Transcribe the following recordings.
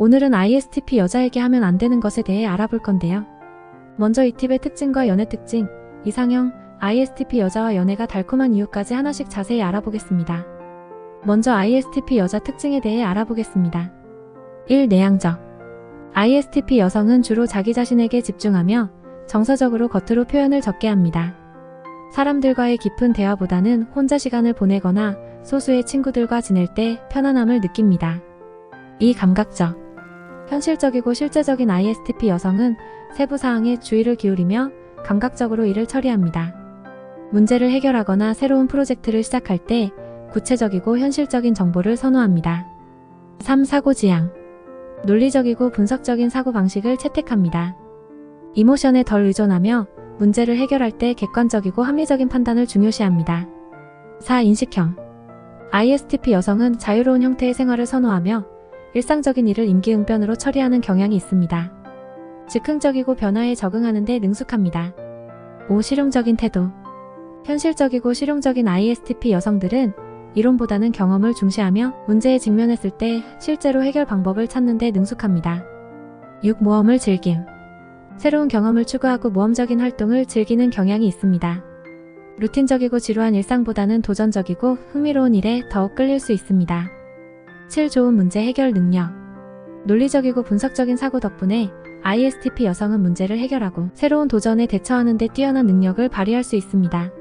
오늘은 ISTP 여자에게 하면 안 되는 것에 대해 알아볼 건데요. 먼저 이 팁의 특징과 연애 특징, 이상형, ISTP 여자와 연애가 달콤한 이유까지 하나씩 자세히 알아보겠습니다. 먼저 ISTP 여자 특징에 대해 알아보겠습니다. 1. 내향적. ISTP 여성은 주로 자기 자신에게 집중하며 정서적으로 겉으로 표현을 적게 합니다. 사람들과의 깊은 대화보다는 혼자 시간을 보내거나 소수의 친구들과 지낼 때 편안함을 느낍니다. 2. 감각적. 현실적이고 실제적인 ISTP 여성은 세부 사항에 주의를 기울이며 감각적으로 일을 처리합니다. 문제를 해결하거나 새로운 프로젝트를 시작할 때 구체적이고 현실적인 정보를 선호합니다. 3. 사고지향. 논리적이고 분석적인 사고방식을 채택합니다. 이모션에 덜 의존하며 문제를 해결할 때 객관적이고 합리적인 판단을 중요시합니다. 4. 인식형. ISTP 여성은 자유로운 형태의 생활을 선호하며 일상적인 일을 임기응변으로 처리하는 경향이 있습니다. 즉흥적이고 변화에 적응하는 데 능숙합니다. 5. 실용적인 태도. 현실적이고 실용적인 ISTP 여성들은 이론보다는 경험을 중시하며 문제에 직면했을 때 실제로 해결 방법을 찾는 데 능숙합니다. 6. 모험을 즐김. 새로운 경험을 추구하고 모험적인 활동을 즐기는 경향이 있습니다. 루틴적이고 지루한 일상보다는 도전적이고 흥미로운 일에 더욱 끌릴 수 있습니다. 7. 좋은 문제 해결 능력. 논리적이고 분석적인 사고 덕분에 ISTP 여성은 문제를 해결하고 새로운 도전에 대처하는 데 뛰어난 능력을 발휘할 수 있습니다.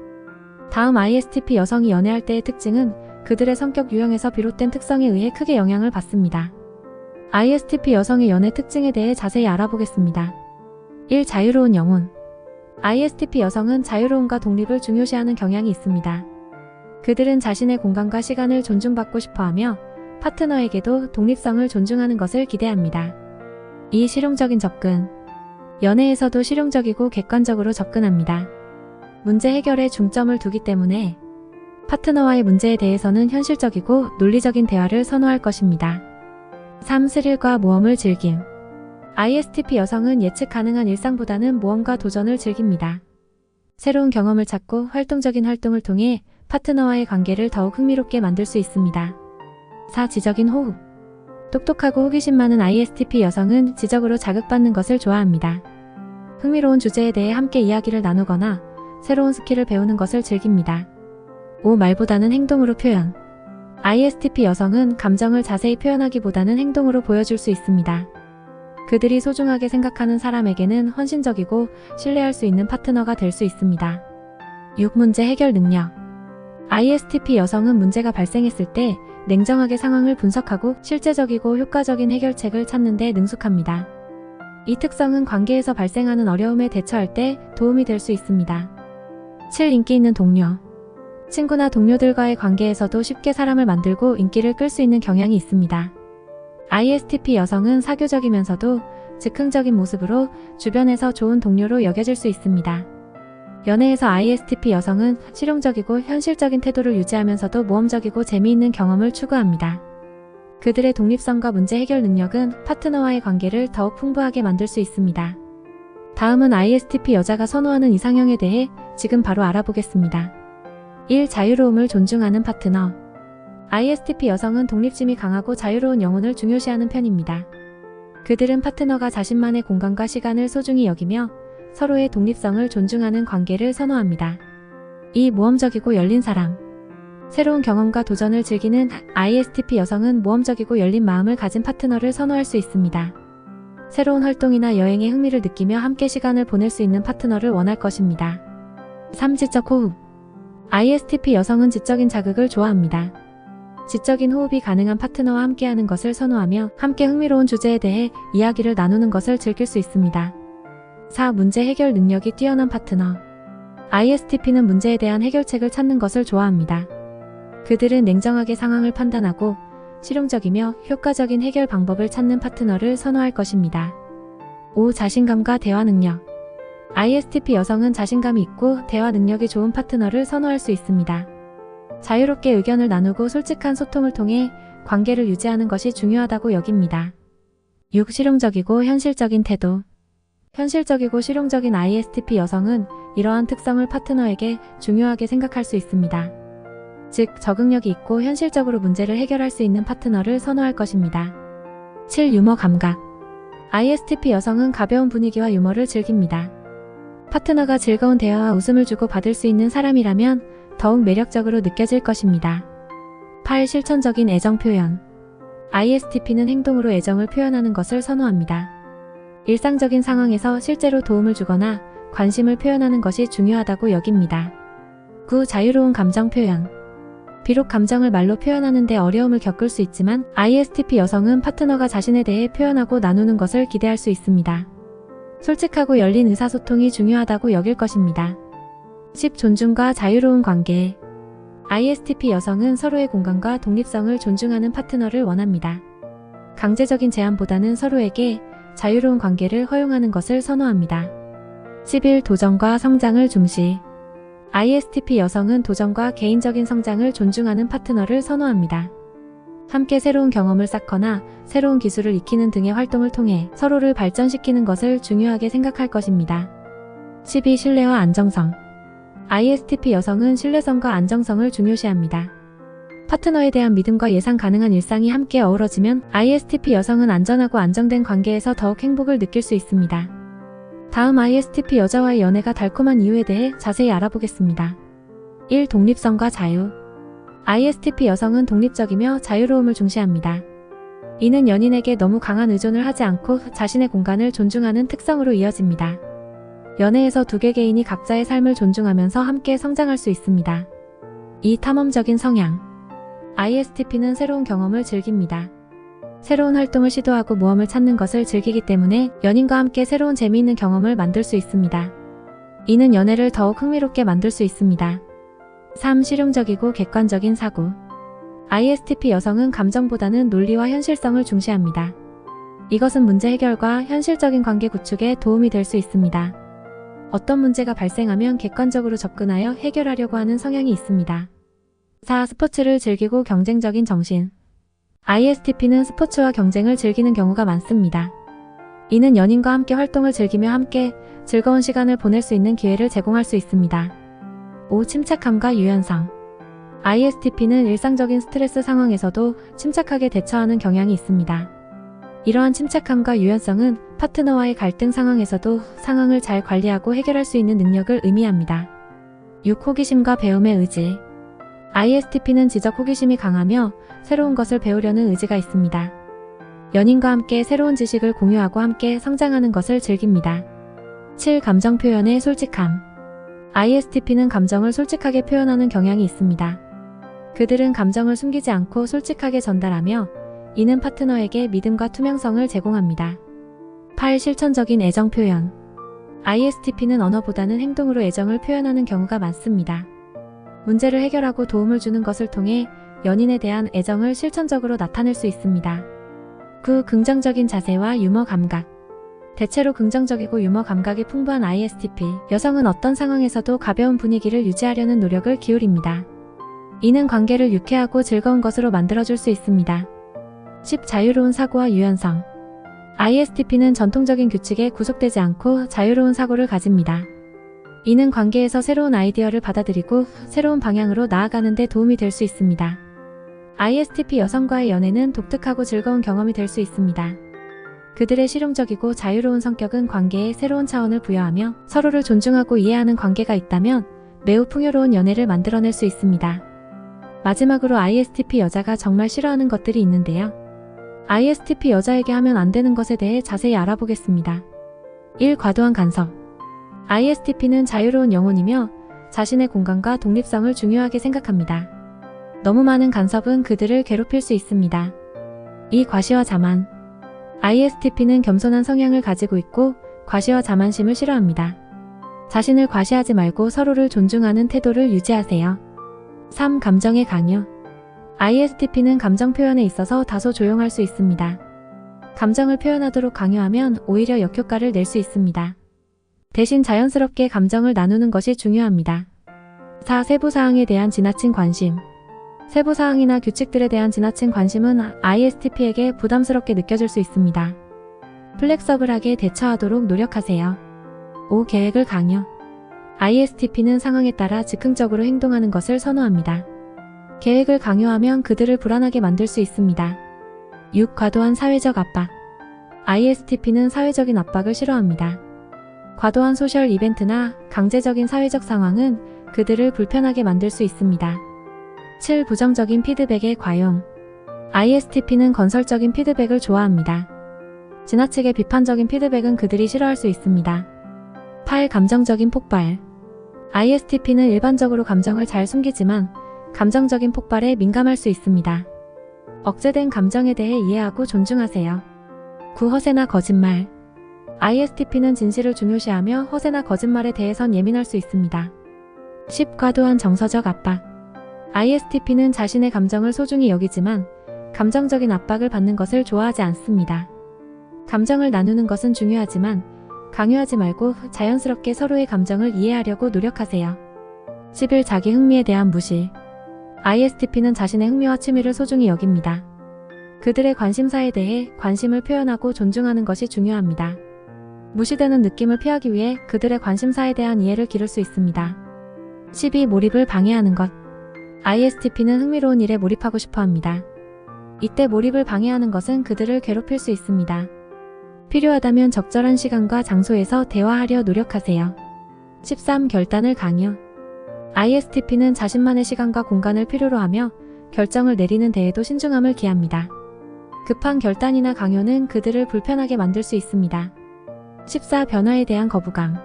다음 ISTP 여성이 연애할 때의 특징은 그들의 성격 유형에서 비롯된 특성에 의해 크게 영향을 받습니다. ISTP 여성의 연애 특징에 대해 자세히 알아보겠습니다. 1. 자유로운 영혼. ISTP 여성은 자유로움과 독립을 중요시하는 경향이 있습니다. 그들은 자신의 공간과 시간을 존중받고 싶어하며 파트너에게도 독립성을 존중하는 것을 기대합니다. 2. 실용적인 접근. 연애에서도 실용적이고 객관적으로 접근합니다. 문제 해결에 중점을 두기 때문에 파트너와의 문제에 대해서는 현실적이고 논리적인 대화를 선호할 것입니다. 3. 스릴과 모험을 즐김. ISTP 여성은 예측 가능한 일상보다는 모험과 도전을 즐깁니다. 새로운 경험을 찾고 활동적인 활동을 통해 파트너와의 관계를 더욱 흥미롭게 만들 수 있습니다. 4. 지적인 호흡. 똑똑하고 호기심 많은 ISTP 여성은 지적으로 자극받는 것을 좋아합니다. 흥미로운 주제에 대해 함께 이야기를 나누거나 새로운 스킬을 배우는 것을 즐깁니다. 5. 말보다는 행동으로 표현. ISTP 여성은 감정을 자세히 표현하기보다는 행동으로 보여줄 수 있습니다. 그들이 소중하게 생각하는 사람에게는 헌신적이고 신뢰할 수 있는 파트너가 될 수 있습니다. 6. 문제 해결 능력. ISTP 여성은 문제가 발생했을 때 냉정하게 상황을 분석하고 실제적이고 효과적인 해결책을 찾는 데 능숙합니다. 이 특성은 관계에서 발생하는 어려움에 대처할 때 도움이 될 수 있습니다. 7. 인기 있는 동료. 친구나 동료들과의 관계에서도 쉽게 사람을 만들고 인기를 끌 수 있는 경향이 있습니다. ISTP 여성은 사교적이면서도 즉흥적인 모습으로 주변에서 좋은 동료로 여겨질 수 있습니다. 연애에서 ISTP 여성은 실용적이고 현실적인 태도를 유지하면서도 모험적이고 재미있는 경험을 추구합니다. 그들의 독립성과 문제 해결 능력은 파트너와의 관계를 더욱 풍부하게 만들 수 있습니다. 다음은 ISTP 여자가 선호하는 이상형에 대해 지금 바로 알아보겠습니다. 1. 자유로움을 존중하는 파트너. ISTP 여성은 독립심이 강하고 자유로운 영혼을 중요시하는 편입니다. 그들은 파트너가 자신만의 공간과 시간을 소중히 여기며 서로의 독립성을 존중하는 관계를 선호합니다. 2. 모험적이고 열린 사람. 새로운 경험과 도전을 즐기는 ISTP 여성은 모험적이고 열린 마음을 가진 파트너를 선호할 수 있습니다. 새로운 활동이나 여행에 흥미를 느끼며 함께 시간을 보낼 수 있는 파트너를 원할 것입니다. 3. 지적 호흡. ISTP 여성은 지적인 자극을 좋아합니다. 지적인 호흡이 가능한 파트너와 함께하는 것을 선호하며 함께 흥미로운 주제에 대해 이야기를 나누는 것을 즐길 수 있습니다. 4. 문제 해결 능력이 뛰어난 파트너. ISTP는 문제에 대한 해결책을 찾는 것을 좋아합니다. 그들은 냉정하게 상황을 판단하고 실용적이며 효과적인 해결 방법을 찾는 파트너를 선호할 것입니다. 5. 자신감과 대화 능력. ISTP 여성은 자신감이 있고 대화 능력이 좋은 파트너를 선호할 수 있습니다. 자유롭게 의견을 나누고 솔직한 소통을 통해 관계를 유지하는 것이 중요하다고 여깁니다. 6. 실용적이고 현실적인 태도. 현실적이고 실용적인 ISTP 여성은 이러한 특성을 파트너에게 중요하게 생각할 수 있습니다. 즉, 적응력이 있고 현실적으로 문제를 해결할 수 있는 파트너를 선호할 것입니다. 7. 유머 감각. ISTP 여성은 가벼운 분위기와 유머를 즐깁니다. 파트너가 즐거운 대화와 웃음을 주고 받을 수 있는 사람이라면 더욱 매력적으로 느껴질 것입니다. 8. 실천적인 애정 표현. ISTP는 행동으로 애정을 표현하는 것을 선호합니다. 일상적인 상황에서 실제로 도움을 주거나 관심을 표현하는 것이 중요하다고 여깁니다. 9. 자유로운 감정 표현. 비록 감정을 말로 표현하는 데 어려움을 겪을 수 있지만 ISTP 여성은 파트너가 자신에 대해 표현하고 나누는 것을 기대할 수 있습니다. 솔직하고 열린 의사소통이 중요하다고 여길 것입니다. 10. 존중과 자유로운 관계. ISTP 여성은 서로의 공간과 독립성을 존중하는 파트너를 원합니다. 강제적인 제한보다는 서로에게 자유로운 관계를 허용하는 것을 선호합니다. 11. 도전과 성장을 중시. ISTP 여성은 도전과 개인적인 성장을 존중하는 파트너를 선호합니다. 함께 새로운 경험을 쌓거나 새로운 기술을 익히는 등의 활동을 통해 서로를 발전시키는 것을 중요하게 생각할 것입니다. 12. 신뢰와 안정성. ISTP 여성은 신뢰성과 안정성을 중요시합니다. 파트너에 대한 믿음과 예상 가능한 일상이 함께 어우러지면 ISTP 여성은 안전하고 안정된 관계에서 더욱 행복을 느낄 수 있습니다. 다음 ISTP 여자와의 연애가 달콤한 이유에 대해 자세히 알아보겠습니다. 1. 독립성과 자유. ISTP 여성은 독립적이며 자유로움을 중시합니다. 이는 연인에게 너무 강한 의존을 하지 않고 자신의 공간을 존중하는 특성으로 이어집니다. 연애에서 두 개개인이 각자의 삶을 존중하면서 함께 성장할 수 있습니다. 2. 탐험적인 성향. ISTP는 새로운 경험을 즐깁니다. 새로운 활동을 시도하고 모험을 찾는 것을 즐기기 때문에 연인과 함께 새로운 재미있는 경험을 만들 수 있습니다. 이는 연애를 더욱 흥미롭게 만들 수 있습니다. 3. 실용적이고 객관적인 사고. ISTP 여성은 감정보다는 논리와 현실성을 중시합니다. 이것은 문제 해결과 현실적인 관계 구축에 도움이 될 수 있습니다. 어떤 문제가 발생하면 객관적으로 접근하여 해결하려고 하는 성향이 있습니다. 4. 스포츠를 즐기고 경쟁적인 정신. ISTP는 스포츠와 경쟁을 즐기는 경우가 많습니다. 이는 연인과 함께 활동을 즐기며 함께 즐거운 시간을 보낼 수 있는 기회를 제공할 수 있습니다. 5. 침착함과 유연성. ISTP는 일상적인 스트레스 상황에서도 침착하게 대처하는 경향이 있습니다. 이러한 침착함과 유연성은 파트너와의 갈등 상황에서도 상황을 잘 관리하고 해결할 수 있는 능력을 의미합니다. 6. 호기심과 배움의 의지. ISTP는 지적 호기심이 강하며 새로운 것을 배우려는 의지가 있습니다. 연인과 함께 새로운 지식을 공유하고 함께 성장하는 것을 즐깁니다. 7. 감정 표현의 솔직함. ISTP는 감정을 솔직하게 표현하는 경향이 있습니다. 그들은 감정을 숨기지 않고 솔직하게 전달하며 이는 파트너에게 믿음과 투명성을 제공합니다. 8. 실천적인 애정 표현. ISTP는 언어보다는 행동으로 애정을 표현하는 경우가 많습니다. 문제를 해결하고 도움을 주는 것을 통해 연인에 대한 애정을 실천적으로 나타낼 수 있습니다. 9. 긍정적인 자세와 유머 감각. 대체로 긍정적이고 유머 감각이 풍부한 ISTP 여성은 어떤 상황에서도 가벼운 분위기를 유지하려는 노력을 기울입니다. 이는 관계를 유쾌하고 즐거운 것으로 만들어줄 수 있습니다. 10. 자유로운 사고와 유연성. ISTP는 전통적인 규칙에 구속되지 않고 자유로운 사고를 가집니다. 이는 관계에서 새로운 아이디어를 받아들이고 새로운 방향으로 나아가는 데 도움이 될 수 있습니다. ISTP 여성과의 연애는 독특하고 즐거운 경험이 될 수 있습니다. 그들의 실용적이고 자유로운 성격은 관계에 새로운 차원을 부여하며 서로를 존중하고 이해하는 관계가 있다면 매우 풍요로운 연애를 만들어낼 수 있습니다. 마지막으로 ISTP 여자가 정말 싫어하는 것들이 있는데요. ISTP 여자에게 하면 안 되는 것에 대해 자세히 알아보겠습니다. 1. 과도한 간섭. ISTP는 자유로운 영혼이며 자신의 공간과 독립성을 중요하게 생각합니다. 너무 많은 간섭은 그들을 괴롭힐 수 있습니다. 2. 과시와 자만. ISTP는 겸손한 성향을 가지고 있고 과시와 자만심을 싫어합니다. 자신을 과시하지 말고 서로를 존중하는 태도를 유지하세요. 3. 감정의 강요. ISTP는 감정 표현에 있어서 다소 조용할 수 있습니다. 감정을 표현하도록 강요하면 오히려 역효과를 낼 수 있습니다. 대신 자연스럽게 감정을 나누는 것이 중요합니다. 4. 세부사항에 대한 지나친 관심. 세부사항이나 규칙들에 대한 지나친 관심은 ISTP에게 부담스럽게 느껴질 수 있습니다. 플렉서블하게 대처하도록 노력하세요. 5. 계획을 강요. ISTP는 상황에 따라 즉흥적으로 행동하는 것을 선호합니다. 계획을 강요하면 그들을 불안하게 만들 수 있습니다. 6. 과도한 사회적 압박. ISTP는 사회적인 압박을 싫어합니다. 과도한 소셜 이벤트나 강제적인 사회적 상황은 그들을 불편하게 만들 수 있습니다. 7. 부정적인 피드백의 과용. ISTP는 건설적인 피드백을 좋아합니다. 지나치게 비판적인 피드백은 그들이 싫어할 수 있습니다. 8. 감정적인 폭발. ISTP는 일반적으로 감정을 잘 숨기지만 감정적인 폭발에 민감할 수 있습니다. 억제된 감정에 대해 이해하고 존중하세요. 9. 허세나 거짓말. ISTP는 진실을 중요시하며 허세나 거짓말에 대해선 예민할 수 있습니다. 10. 과도한 정서적 압박. ISTP는 자신의 감정을 소중히 여기지만 감정적인 압박을 받는 것을 좋아하지 않습니다. 감정을 나누는 것은 중요하지만 강요하지 말고 자연스럽게 서로의 감정을 이해하려고 노력하세요. 11. 자기 흥미에 대한 무시. ISTP는 자신의 흥미와 취미를 소중히 여깁니다. 그들의 관심사에 대해 관심을 표현하고 존중하는 것이 중요합니다. 무시되는 느낌을 피하기 위해 그들의 관심사에 대한 이해를 기를 수 있습니다. 12. 몰입을 방해하는 것. ISTP는 흥미로운 일에 몰입하고 싶어 합니다. 이때 몰입을 방해하는 것은 그들을 괴롭힐 수 있습니다. 필요하다면 적절한 시간과 장소에서 대화하려 노력하세요. 13. 결단을 강요. ISTP는 자신만의 시간과 공간을 필요로 하며 결정을 내리는 데에도 신중함을 기합니다. 급한 결단이나 강요는 그들을 불편하게 만들 수 있습니다. 14. 변화에 대한 거부감.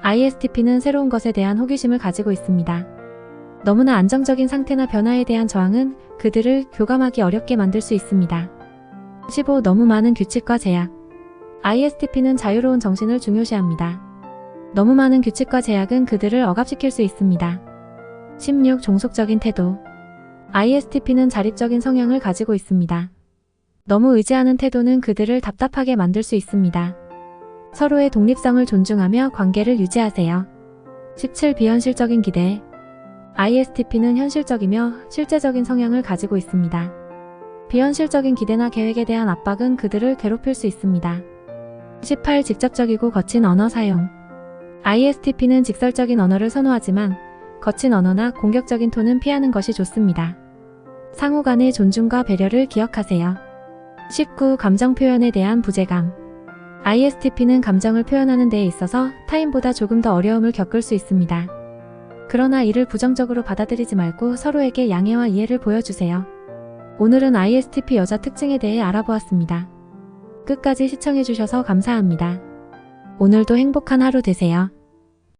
ISTP는 새로운 것에 대한 호기심을 가지고 있습니다. 너무나 안정적인 상태나 변화에 대한 저항은 그들을 교감하기 어렵게 만들 수 있습니다. 15. 너무 많은 규칙과 제약. ISTP는 자유로운 정신을 중요시합니다. 너무 많은 규칙과 제약은 그들을 억압시킬 수 있습니다. 16. 종속적인 태도. ISTP는 자립적인 성향을 가지고 있습니다. 너무 의지하는 태도는 그들을 답답하게 만들 수 있습니다. 서로의 독립성을 존중하며 관계를 유지하세요. 17. 비현실적인 기대. ISTP는 현실적이며 실제적인 성향을 가지고 있습니다. 비현실적인 기대나 계획에 대한 압박은 그들을 괴롭힐 수 있습니다. 18. 직접적이고 거친 언어 사용. ISTP는 직설적인 언어를 선호하지만 거친 언어나 공격적인 톤은 피하는 것이 좋습니다. 상호 간의 존중과 배려를 기억하세요. 19. 감정 표현에 대한 부재감. ISTP는 감정을 표현하는 데에 있어서 타인보다 조금 더 어려움을 겪을 수 있습니다. 그러나 이를 부정적으로 받아들이지 말고 서로에게 양해와 이해를 보여주세요. 오늘은 ISTP 여자 특징에 대해 알아보았습니다. 끝까지 시청해주셔서 감사합니다. 오늘도 행복한 하루 되세요.